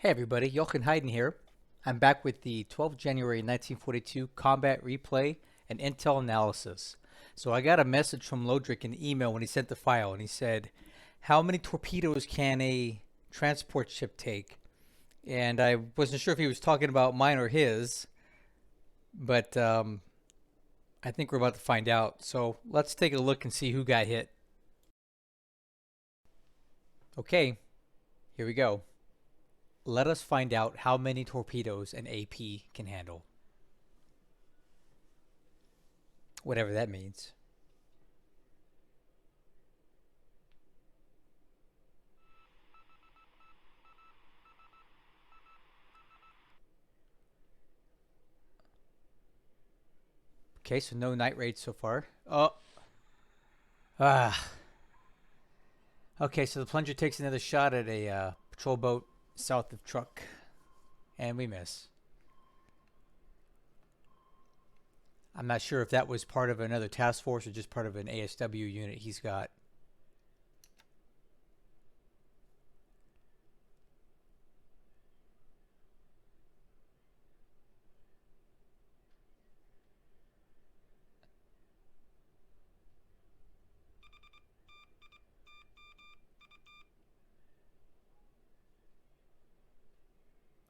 Hey everybody, Jochen Heiden here. I'm back with the 12th January 1942 combat replay and intel analysis. So I got a message from Lodrik in the email when he sent the file, and he said, how many torpedoes can a transport ship take? And I wasn't sure if he was talking about mine or his, but I think we're about to find out. So let's take a look and see who got hit. Okay, here we go. Let us find out how many torpedoes an AP can handle. Whatever that means. Okay, so no night raids so far. Oh. Ah. Okay, so the plunger takes another shot at a patrol boat south of Truck. And we miss. I'm not sure if that was part of another task force or just part of an ASW unit he's got.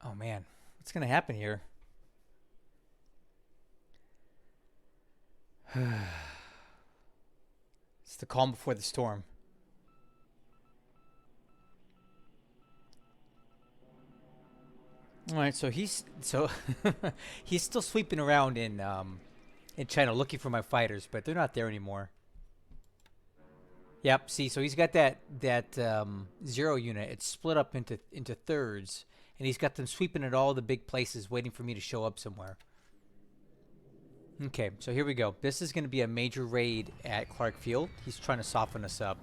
Oh man, what's going to happen here? It's the calm before the storm. All right, so he's he's still sweeping around in China looking for my fighters, but they're not there anymore. Yep. See, so he's got that zero unit. It's split up into thirds, and he's got them sweeping at all the big places, waiting for me to show up somewhere. Okay, so here we go. This is going to be a major raid at Clark Field. He's trying to soften us up,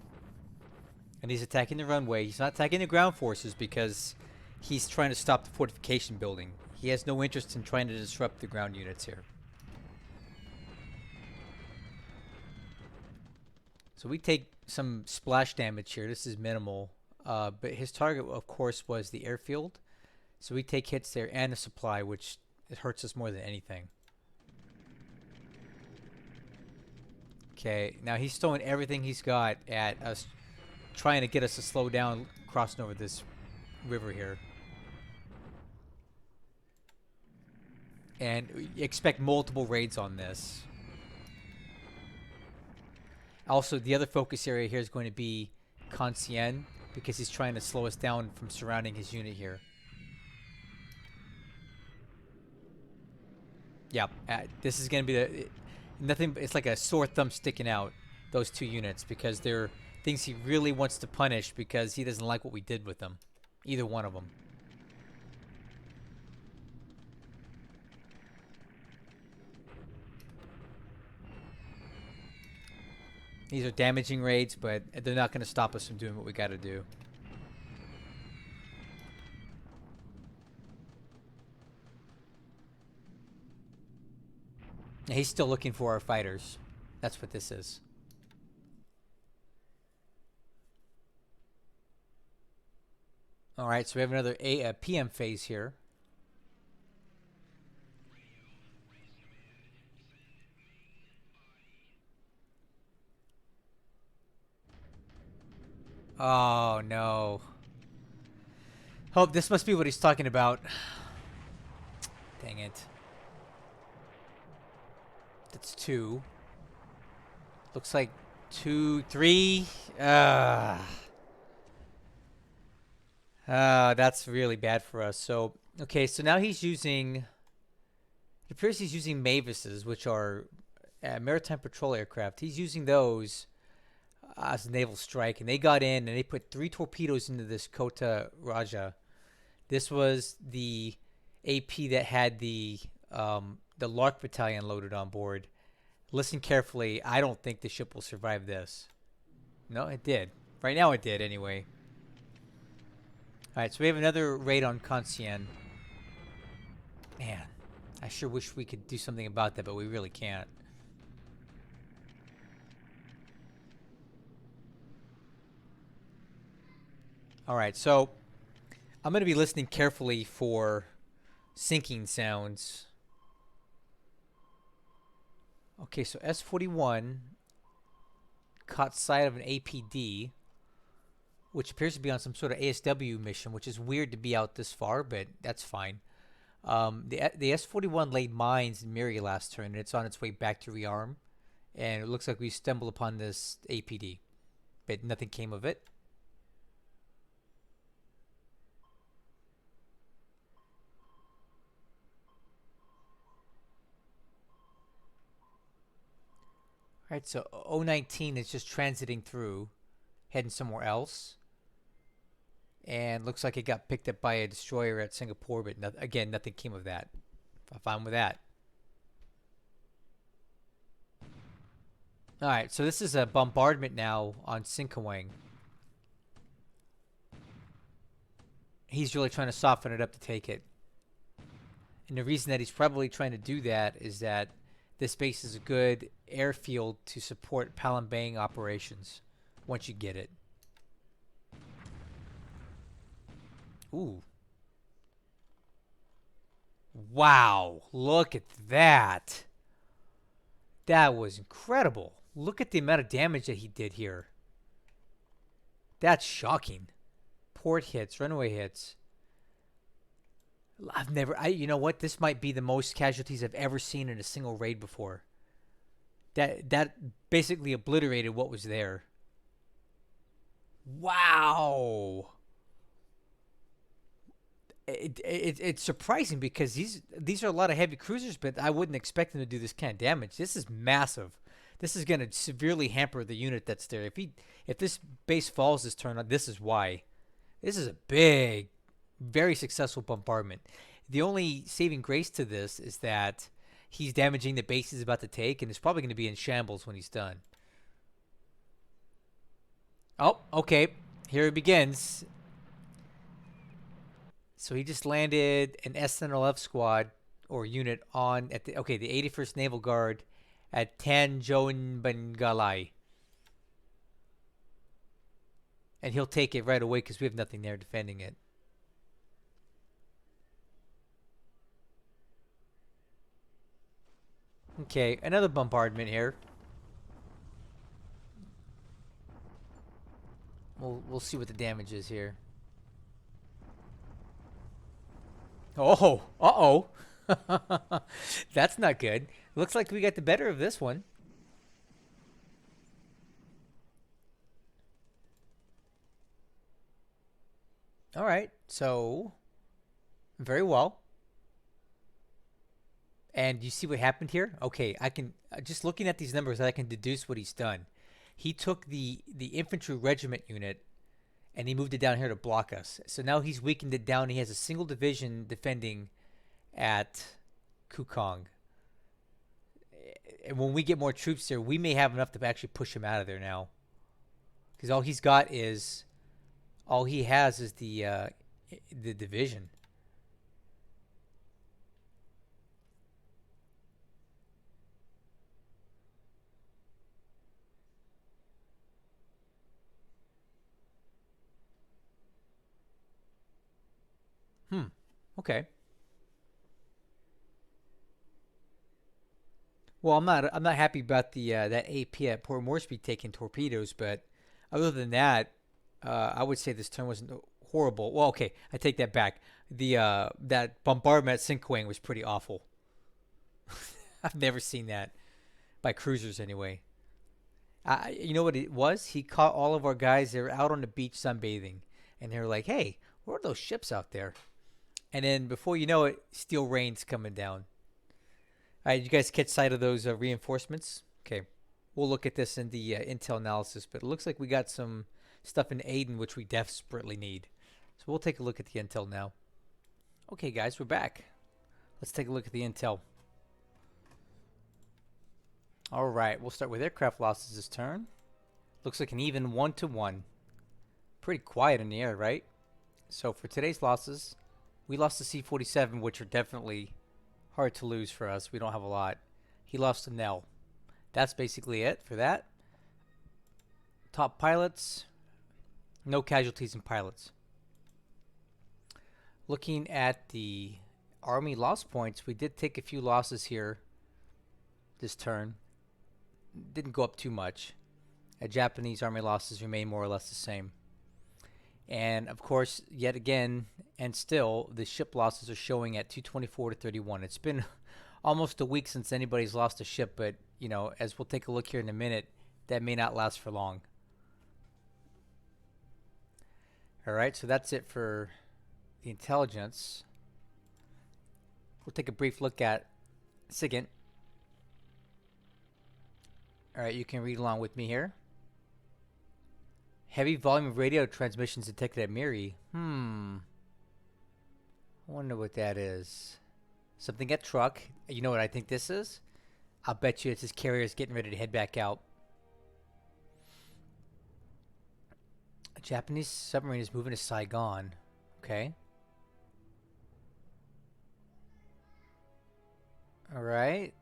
and he's attacking the runway. He's not attacking the ground forces because he's trying to stop the fortification building. He has no interest in trying to disrupt the ground units here. So we take some splash damage here. This is minimal. But his target, of course, was the airfield. So we take hits there and the supply, which it hurts us more than anything. Okay, now he's throwing everything he's got at us, trying to get us to slow down crossing over this river here. And expect multiple raids on this. Also, the other focus area here is going to be Conscien, because he's trying to slow us down from surrounding his unit here. Yep, this is going to be the nothing. It's like a sore thumb sticking out, those two units, because they're things he really wants to punish because he doesn't like what we did with them, either one of them. These are damaging raids, but they're not going to stop us from doing what we got to do. He's still looking for our fighters. That's what this is. Alright, so we have another PM phase here. Oh, no. Oh, this must be what he's talking about. Dang it. That's two. Looks like 2, 3. That's really bad for us. So, okay, so now he's using... It appears he's using Mavises, which are maritime patrol aircraft. He's using those as a naval strike, and they got in and they put 3 torpedoes into this Kota Raja. This was the AP that had the Lark Battalion loaded on board. Listen carefully. I don't think the ship will survive this. No, it did. Right now it did, anyway. Alright, so we have another raid on Conscien. Man, I sure wish we could do something about that, but we really can't. Alright, so I'm going to be listening carefully for sinking sounds. Okay, so S-41 caught sight of an APD, which appears to be on some sort of ASW mission, which is weird to be out this far, but that's fine. The S-41 laid mines in Miri last turn, and it's on its way back to rearm. And it looks like we stumbled upon this APD, but nothing came of it. All right, so 019 is just transiting through, heading somewhere else. And looks like it got picked up by a destroyer at Singapore, but again, nothing came of that. I'm fine with that. All right, so this is a bombardment now on Singkawang. He's really trying to soften it up to take it. And the reason that he's probably trying to do that is that this base is a good airfield to support Palembang operations once you get it. Ooh. Wow, look at that. That was incredible. Look at the amount of damage that he did here. That's shocking. Port hits, runway hits. You know what? This might be the most casualties I've ever seen in a single raid before. That basically obliterated what was there. Wow. It's surprising because these are a lot of heavy cruisers, but I wouldn't expect them to do this kind of damage. This is massive. This is going to severely hamper the unit that's there. If this base falls this turn, this is why. This is a big, very successful bombardment. The only saving grace to this is that he's damaging the base he's about to take, and it's probably going to be in shambles when he's done. Oh, okay. Here it begins. So he just landed an SNLF squad or unit on at the 81st Naval Guard at Tanjong Bengalai. And he'll take it right away because we have nothing there defending it. Okay, another bombardment here. We'll see what the damage is here. Oh, uh-oh. That's not good. Looks like we got the better of this one. All right, so very well. And you see what happened here? Okay, I can just looking at these numbers, I can deduce what he's done. He took the infantry regiment unit and he moved it down here to block us. So now he's weakened it down. He has a single division defending at Kukong. And when we get more troops there, we may have enough to actually push him out of there now. Because all he has is the division. Okay. Well, I'm not happy about the that AP at Port Moresby taking torpedoes, but other than that, I would say this turn wasn't horrible. Well, okay, I take that back. The that bombardment at Sinkwang was pretty awful. I've never seen that by cruisers anyway. You know what it was? He caught all of our guys. They were out on the beach sunbathing, and they were like, "Hey, what are those ships out there?" And then before you know it, steel rain's coming down. All right, you guys catch sight of those reinforcements? Okay, we'll look at this in the intel analysis, but it looks like we got some stuff in Heiden which we desperately need. So we'll take a look at the intel now. Okay, guys, we're back. Let's take a look at the intel. All right, we'll start with aircraft losses this turn. Looks like an even 1-to-1. Pretty quiet in the air, right? So for today's losses, we lost the C-47, which are definitely hard to lose for us. We don't have a lot. He lost to Nell. That's basically it for that. Top pilots. No casualties in pilots. looking at the Army loss points, we did take a few losses here this turn. Didn't go up too much. Japanese Army losses remain more or less the same. And of course, yet again, and still, the ship losses are showing at 224 to 31. It's been almost a week since anybody's lost a ship, but, you know, as we'll take a look here in a minute, that may not last for long. All right, so that's it for the intelligence. We'll take a brief look at SIGINT. All right, you can read along with me here. Heavy volume of radio transmissions detected at Miri. I wonder what that is. Something at truck. You know what I think this is? I'll bet you it's his carriers getting ready to head back out. A Japanese submarine is moving to Saigon. Okay. All right.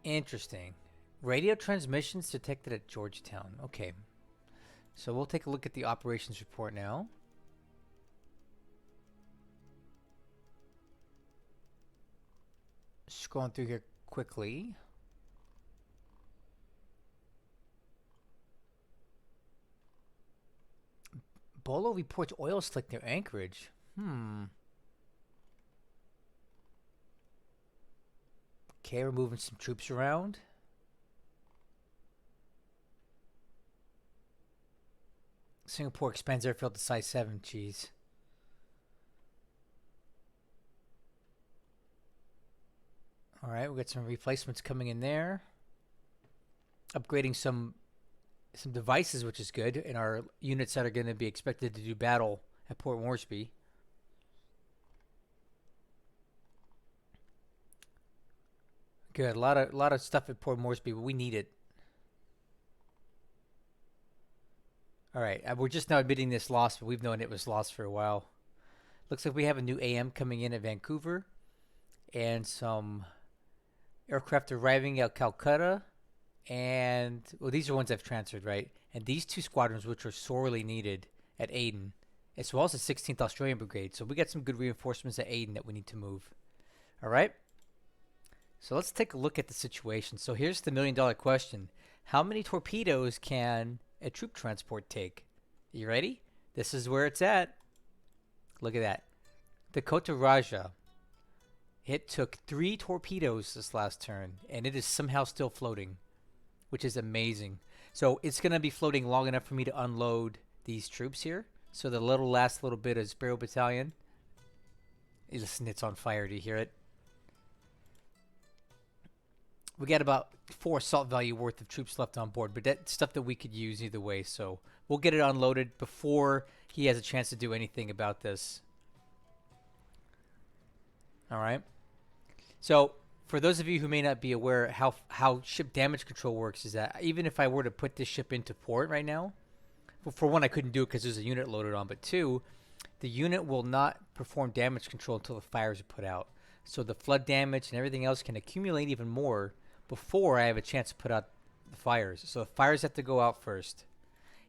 Interesting. Radio transmissions detected at Georgetown. Okay. So we'll take a look at the operations report now. Scrolling through here quickly. Bolo reports oil slick near Anchorage. Okay, we're moving some troops around. Singapore expands airfield to size 7. Jeez. All right, we got some replacements coming in there. Upgrading some devices, which is good, in our units that are going to be expected to do battle at Port Moresby. Good, a lot of stuff at Port Moresby, but we need it. All right, we're just now admitting this loss, but we've known it was lost for a while. Looks like we have a new AM coming in at Vancouver, and some aircraft arriving at Calcutta, and well, these are ones I've transferred, right? And these 2 squadrons, which are sorely needed at Aden, as well as the 16th Australian Brigade. So we got some good reinforcements at Aden that we need to move. All right. So let's take a look at the situation. So here's the million-dollar question: how many torpedoes can a troop transport take? You ready? This is where it's at. Look at that. The Kota Raja. It took 3 torpedoes this last turn, and it is somehow still floating, which is amazing. So it's going to be floating long enough for me to unload these troops here. So the last little bit of Sparrow Battalion. Listen, it's on fire. Do you hear it? We got about 4 assault value worth of troops left on board, but that's stuff that we could use either way. So we'll get it unloaded before he has a chance to do anything about this. All right. So for those of you who may not be aware how ship damage control works, is that even if I were to put this ship into port right now, well, for one, I couldn't do it because there's a unit loaded on, but 2, the unit will not perform damage control until the fires are put out. So the flood damage and everything else can accumulate even more before I have a chance to put out the fires. So the fires have to go out first.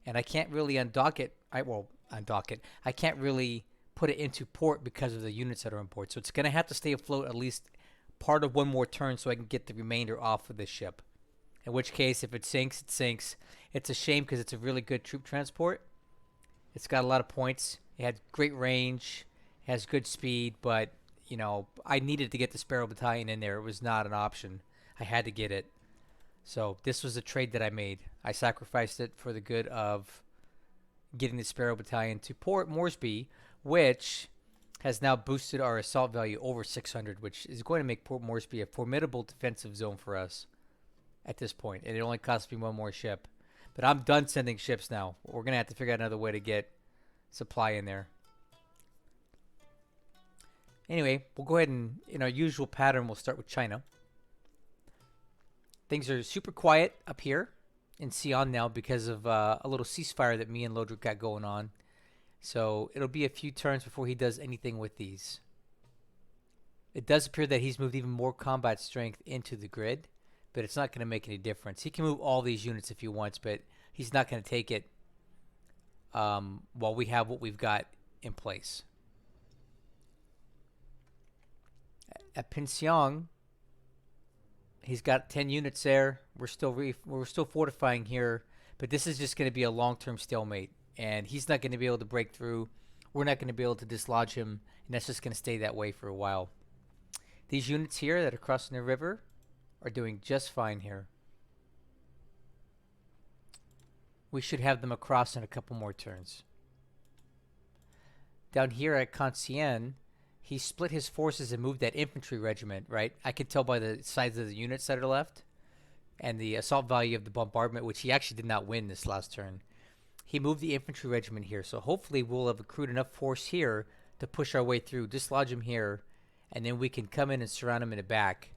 And I can't really undock it. I can't really put it into port because of the units that are in port. So it's going to have to stay afloat at least part of one more turn so I can get the remainder off of this ship. In which case, if it sinks, it sinks. It's a shame because it's a really good troop transport. It's got a lot of points. It had great range. It has good speed. But, you know, I needed to get the Sparrow Battalion in there. It was not an option. I had to get it. So this was a trade that I made. I sacrificed it for the good of getting the Sparrow Battalion to Port Moresby, which has now boosted our assault value over 600, which is going to make Port Moresby a formidable defensive zone for us at this point. And it only costs me 1 more ship. But I'm done sending ships now. We're going to have to figure out another way to get supply in there. Anyway, we'll go ahead and, in our usual pattern, we'll start with China. Things are super quiet up here in Xi'an now because of a little ceasefire that me and Lodrik got going on. So it'll be a few turns before he does anything with these. It does appear that he's moved even more combat strength into the grid, but it's not going to make any difference. He can move all these units if he wants, but he's not going to take it while we have what we've got in place. At Pinsiang, he's got 10 units there. We're still fortifying here, but this is just going to be a long-term stalemate, and he's not going to be able to break through. We're not going to be able to dislodge him, and that's just going to stay that way for a while. These units here that are crossing the river are doing just fine here. We should have them across in a couple more turns. Down here at Conscien, he split his forces and moved that infantry regiment, right? I could tell by the size of the units that are left and the assault value of the bombardment, which he actually did not win this last turn. He moved the infantry regiment here, so hopefully we'll have accrued enough force here to push our way through, dislodge him here, and then we can come in and surround him in the back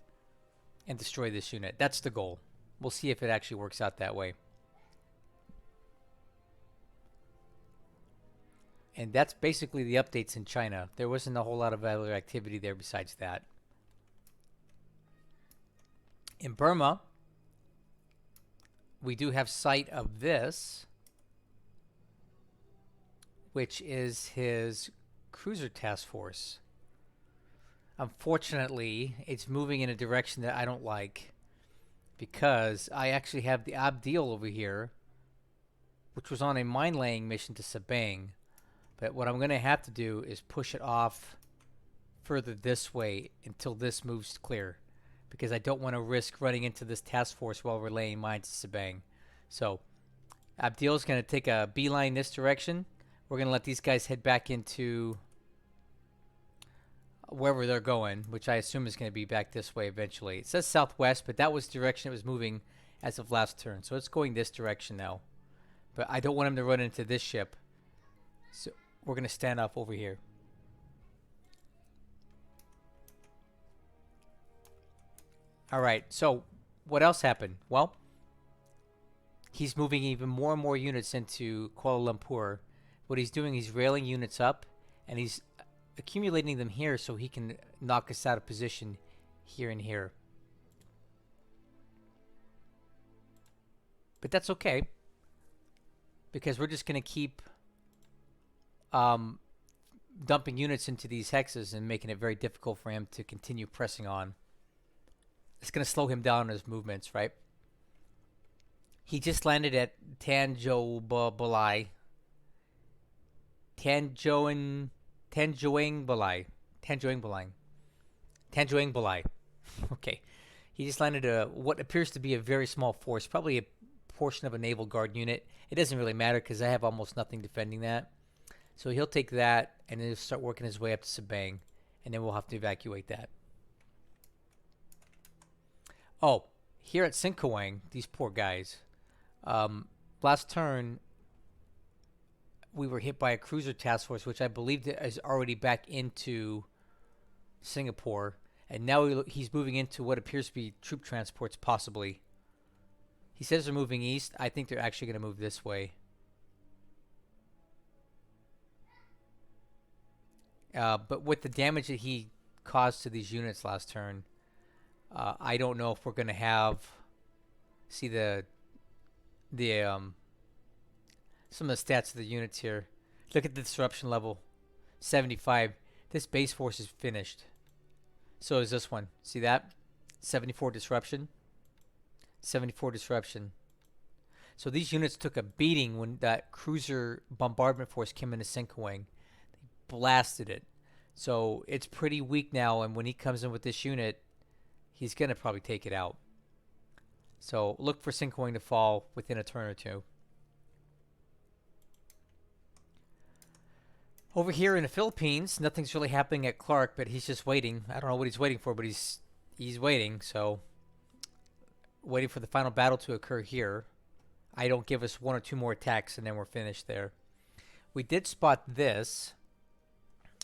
and destroy this unit. That's the goal. We'll see if it actually works out that way. And that's basically the updates in China. There wasn't a whole lot of other activity there besides that. In Burma, we do have sight of this, which is his cruiser task force. Unfortunately, it's moving in a direction that I don't like, because I actually have the Abdiel over here, which was on a mine-laying mission to Sabang. But what I'm going to have to do is push it off further this way until this moves clear, because I don't want to risk running into this task force while we're laying mines to Sabang. So Abdiel's going to take a beeline this direction. We're going to let these guys head back into wherever they're going, which I assume is going to be back this way eventually. It says southwest, but that was the direction it was moving as of last turn. So it's going this direction now. But I don't want him to run into this ship. So we're going to stand off over here. All right, so what else happened? Well, he's moving even more and more units into Kuala Lumpur. What he's doing, he's railing units up, and he's accumulating them here so he can knock us out of position here and here. But that's okay, because we're just going to keep dumping units into these hexes and making it very difficult for him to continue pressing on. It's going to slow him down in his movements, right? He just landed at Tanjoing Balai. Okay. He just landed what appears to be a very small force, probably a portion of a naval guard unit. It doesn't really matter because I have almost nothing defending that. So he'll take that and then he'll start working his way up to Sabang, and then we'll have to evacuate that. Oh, here at Singkawang, these poor guys. Last turn, we were hit by a cruiser task force, which I believe is already back into Singapore, and now he's moving into what appears to be troop transports, possibly. He says they're moving east. I think they're actually going to move this way. But with the damage that he caused to these units last turn, I don't know if we're going to have... See some of the stats of the units here. Look at the disruption level. 75. This base force is finished. So is this one. See that? 74 disruption. 74 disruption. So these units took a beating when that cruiser bombardment force came into Singkawang. They blasted it. So it's pretty weak now, and when he comes in with this unit, he's going to probably take it out. So look for Singkawang to fall within a turn or two. Over here in the Philippines, nothing's really happening at Clark, but he's just waiting. I don't know what he's waiting for, but he's waiting. So waiting for the final battle to occur here. I don't give us one or two more attacks, and then we're finished there. We did spot this,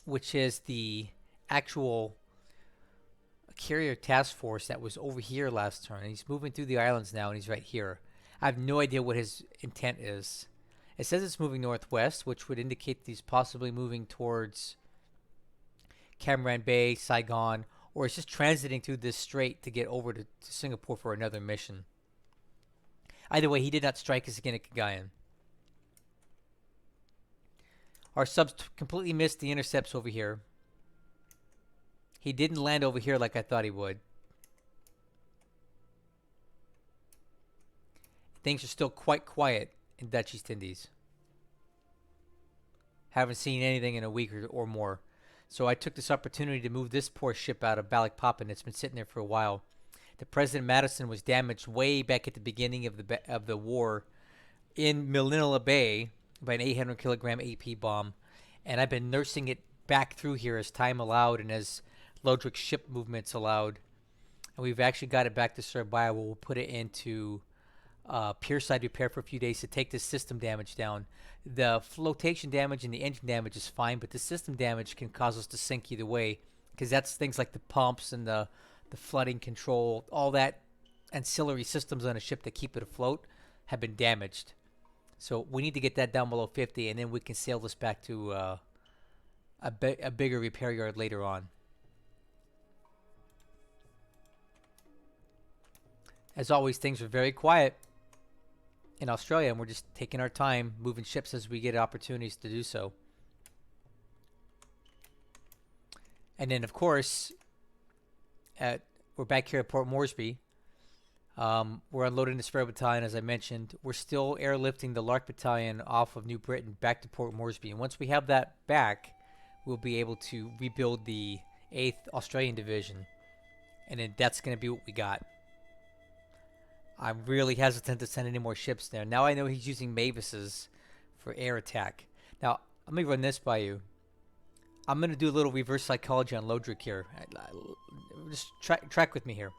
which is the actual carrier task force that was over here last turn. And he's moving through the islands now, and he's right here. I have no idea what his intent is. It says it's moving northwest, which would indicate that he's possibly moving towards Cam Bay, Saigon, or he's just transiting through this strait to get over to Singapore for another mission. Either way, he did not strike us again at Cagayan. Our subs completely missed the intercepts over here. He didn't land over here like I thought he would. Things are still quite quiet in Dutch East Indies. Haven't seen anything in a week or more. So I took this opportunity to move this poor ship out of Balikpapan. It's been sitting there for a while. The President Madison was damaged way back at the beginning of the war in Manila Bay by an 800 kilogram AP bomb, and I've been nursing it back through here as time allowed and as Lodrik ship movements allowed. And we've actually got it back to Surabaya, where we'll put it into pier side repair for a few days to take the system damage down. The flotation damage and the engine damage is fine, but the system damage can cause us to sink either way, because that's things like the pumps and the flooding control, all that ancillary systems on a ship that keep it afloat have been damaged. So we need to get that down below 50, and then we can sail this back to a bigger repair yard later on. As always, things are very quiet in Australia, and we're just taking our time moving ships as we get opportunities to do so. And then, of course, we're back here at Port Moresby. We're unloading the Spare Battalion, as I mentioned. We're still airlifting the Lark Battalion off of New Britain back to Port Moresby. And once we have that back, we'll be able to rebuild the 8th Australian Division. And then that's going to be what we got. I'm really hesitant to send any more ships there. Now I know he's using Mavises for air attack. Now, let me run this by you. I'm going to do a little reverse psychology on Lodrik here. Just track with me here.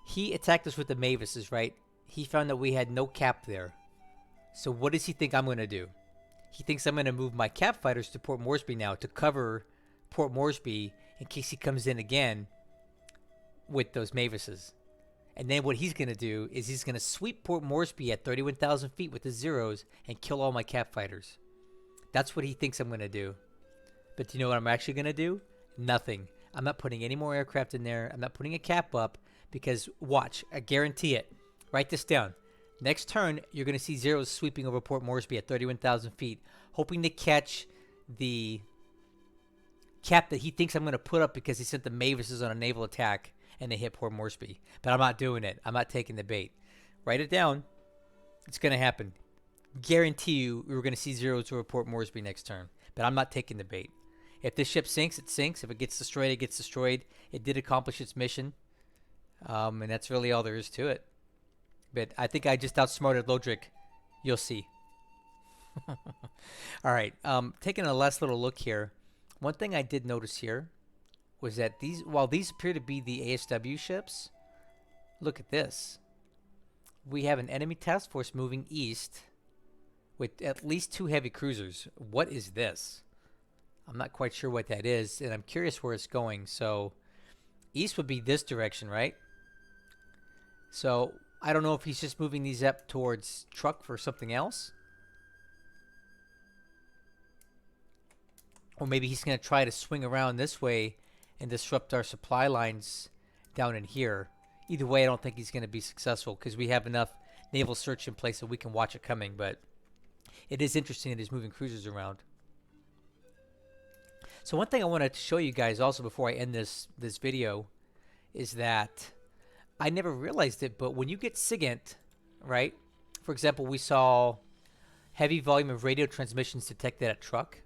He attacked us with the Mavises, right? He found that we had no cap there. So what does he think I'm going to do? He thinks I'm going to move my cap fighters to Port Moresby now to cover Port Moresby in case he comes in again with those Mavises. And then what he's going to do is he's going to sweep Port Moresby at 31,000 feet with the Zeros and kill all my cap fighters. That's what he thinks I'm going to do. But do you know what I'm actually going to do? Nothing. I'm not putting any more aircraft in there. I'm not putting a cap up because, watch, I guarantee it. Write this down. Next turn, you're going to see Zeros sweeping over Port Moresby at 31,000 feet, hoping to catch the cap that he thinks I'm going to put up because he sent the Mavises on a naval attack and they hit Port Moresby. But I'm not doing it. I'm not taking the bait. Write it down. It's going to happen. Guarantee you we're going to see Zeros over Port Moresby next turn. But I'm not taking the bait. If this ship sinks, it sinks. If it gets destroyed, it gets destroyed. It did accomplish its mission. And that's really all there is to it. But I think I just outsmarted Lodrik. You'll see. All right. Taking a last little look here. One thing I did notice here was that while these appear to be the ASW ships, look at this. We have an enemy task force moving east with at least 2 heavy cruisers. What is this? I'm not quite sure what that is, and I'm curious where it's going. So east would be this direction, right? So I don't know if he's just moving these up towards Truk for something else. Or maybe he's going to try to swing around this way and disrupt our supply lines down in here. Either way, I don't think he's going to be successful because we have enough naval search in place that we can watch it coming. But it is interesting that he's moving cruisers around. So one thing I wanted to show you guys also before I end this video is that I never realized it, but when you get SIGINT, right? For example, we saw heavy volume of radio transmissions detected at Truk.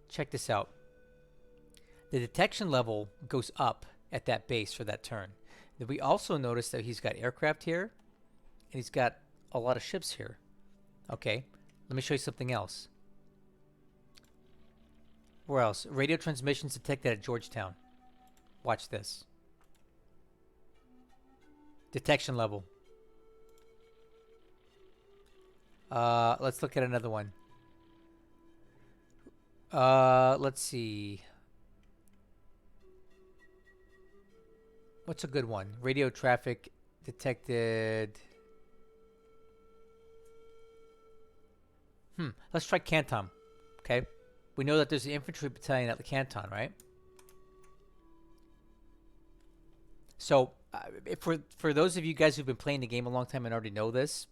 Check this out. The detection level goes up at that base for that turn. Then we also noticed that he's got aircraft here, and he's got a lot of ships here. Okay, let me show you something else. Where else? Radio transmissions detected at Georgetown. Watch this. Detection level. Let's look at another one. Let's see. What's a good one? Radio traffic detected. Let's try Canton. Okay. We know that there's an infantry battalion at the Canton, right? So, for those of you guys who've been playing the game a long time and already know this,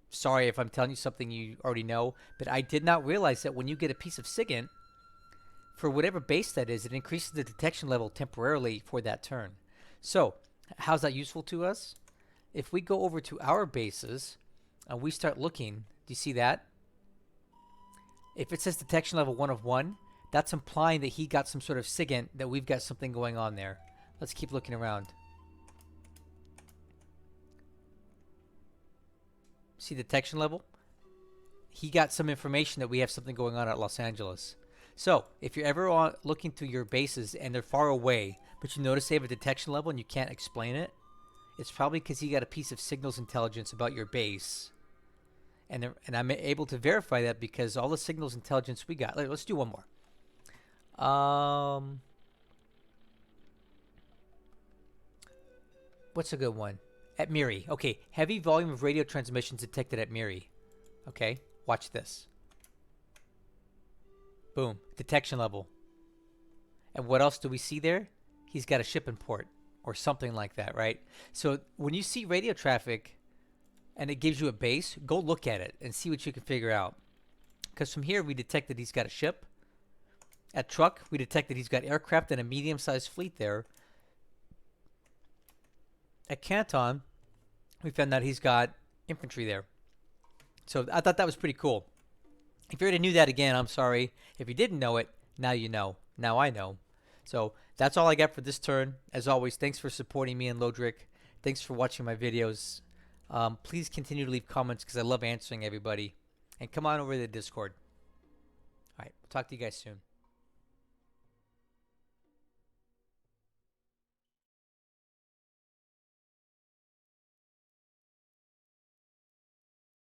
sorry if I'm telling you something you already know, but I did not realize that when you get a piece of SIGINT, for whatever base that is, it increases the detection level temporarily for that turn. So, how's that useful to us? If we go over to our bases and we start looking, do you see that? If it says detection level 1 of 1, that's implying that he got some sort of SIGINT, that we've got something going on there. Let's keep looking around. See detection level? He got some information that we have something going on at Los Angeles. So, if you're ever looking through your bases and they're far away, but you notice they have a detection level and you can't explain it, it's probably because he got a piece of signals intelligence about your base. And I'm able to verify that because all the signals intelligence we got. Let's do one more. What's a good one? At Miri. Okay, heavy volume of radio transmissions detected at Miri. Okay, watch this. Boom, detection level. And what else do we see there? He's got a ship in port or something like that, right? So when you see radio traffic and it gives you a base, go look at it and see what you can figure out. Because from here we detect that he's got a ship. At Truck, we detect that he's got aircraft and a medium-sized fleet there. At Canton, we found that he's got infantry there. So I thought that was pretty cool. If you already knew that, again, I'm sorry. If you didn't know it, now you know. Now I know. So that's all I got for this turn. As always, thanks for supporting me and Lodrik. Thanks for watching my videos. Please continue to leave comments because I love answering everybody. And come on over to the Discord. All right, we'll talk to you guys soon.